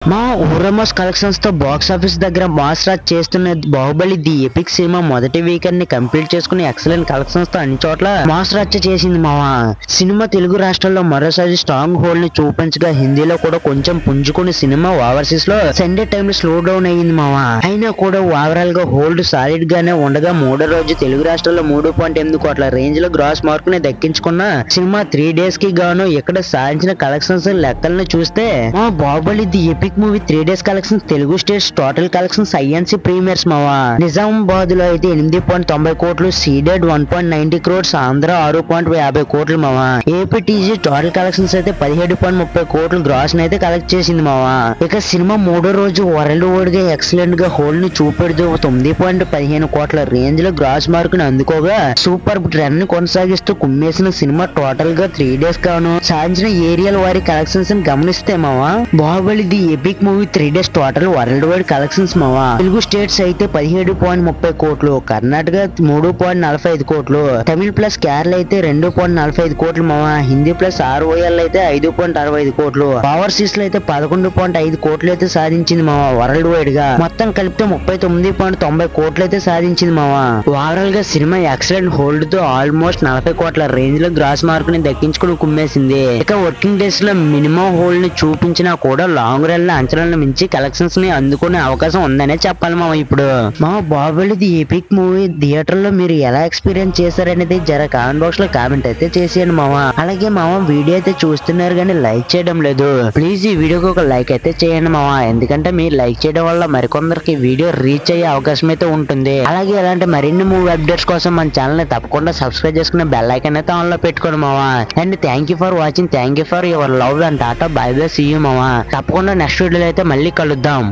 మా ఊరమోస్ కలెక్షన్స్ తో box office దగ్గర మాస్ రాజ్ చేస్తున్న బాహుబలి ది ఎపిక్ సినిమా మొదటి వీకెండ్ ని కంప్లీట్ చేసుకుని ఎక్సలెంట్ కలెక్షన్స్ తో అన్ని చోట్ల మాస్ రాజ్ చేసింది మావా. సినిమా తెలుగు రాష్ట్రాల్లో మరోసారి స్ట్రాంగ్ హోల్డ్ ని చూపించగా హిందీలో కూడా కొంచెం పుంజుకుని సినిమా ఓవర్సీస్ లో సండే టైమ్ లో స్లో డౌన్ అయ్యింది మావా. అయినా కూడా ఓవరాల్ గా హోల్డ్ సాలిడ్ గానే ఉండగా మూడో రోజు తెలుగు రాష్ట్రాల్లో 3.8 కోట్ల రేంజ్ లో గ్రాస్ మార్క్ ని దక్కించుకున్న సినిమా 3 days కి గాను ఇక్కడ సాధించిన కలెక్షన్స్ లెక్కలను చూస్తే మా Baahubali the epic movie 3 days collections Telugu states total collections INC premieres మావా. నిజామాబాద్ లో అయితే 8.90 కోట్లు, సీడెడ్ 1.90 crores, ఆంధ్ర 6.50 కోట్లు మావా. ఏపీటీజీ టోటల్ కలెక్షన్స్ అయితే 17.30 కోట్లు గ్రాస్ అయితే కలెక్ట్ చేసింది మావా. ఇక సినిమా మూడో రోజు వరల్డ్ వైడ్ గా ఎక్సలెంట్ గా హోల్డ్ ని చూపెడుతూ 9.15 కోట్ల రేంజ్ లో గ్రాస్ మార్క్ ని అందుకోగా సూపర్ ట్రెండ్ ని కొనసాగిస్తూ కుమ్మేసిన సినిమా టోటల్ గా 3 days గాను సాధించిన ఏరియల్ వారి కలెక్షన్స్ గమనిస్తే మావా Baahubali the epic movie 3 days total world wide collections మావా. తెలుగు స్టేట్స్ అయితే 17.30 కోట్లు, కర్ణాటక 3.45 కోట్లు, తమిళ ప్లస్ కేరళ అయితే 2.45 కోట్లు మావా. హిందీ ప్లస్ ఆర్ఓఎల్ అయితే 5.65 కోట్లు, ఓవర్సీస్ లో అయితే 11.5 కోట్లు అయితే సాధించింది మావా. వరల్డ్ వైడ్ గా మొత్తం కలిపితే 39.90 కోట్లు అయితే సాధించింది మావా. ఓవరాల్ గా సినిమా ఎక్సలెంట్ హోల్డ్ తో ఆల్మోస్ట్ 40 కోట్ల రేంజ్ లో గ్రాస్ మార్క్ ని దక్కించుకుని కుమ్మేసింది. ఇక వర్కింగ్ డేస్ లో మినిమం హోల్డ్ ని చూపించినా కూడా లాంగ్ రన్ లో అంచనాలను మించి కలెక్షన్స్ ని అందుకునే అవకాశం ఉందనే చెప్పాలి మామ. ఇప్పుడు మా Baahubali the epic movie theatre లో మీరు ఎలా ఎక్స్పీరియన్స్ చేశారనేది జర కామెంట్ బాక్స్ లో కామెంట్ అయితే చేసేయండి మామ. అలాగే మామ వీడియో అయితే చూస్తున్నారు కానీ లైక్ చేయడం లేదు, ప్లీజ్ ఈ వీడియోకి ఒక లైక్ అయితే చేయండి మామ. ఎందుకంటే మీరు లైక్ చేయడం వల్ల మరికొందరికి వీడియో రీచ్ అయ్యే అవకాశం అయితే ఉంటుంది. అలాగే ఇలాంటి మరిన్ని మూవీ అప్డేట్స్ కోసం మన ఛానల్ ని తప్పకుండా సబ్స్క్రైబ్ చేసుకుని బెల్ ఐకాన్ అయితే ఆన్ లో పెట్టుకోండి మామ. And thank you for watching, thank you for your love and tata bye bye, see you మామ. తప్పకుండా నెక్స్ట్ వీడియోలో అయితే మళ్ళీ కలుద్దాం.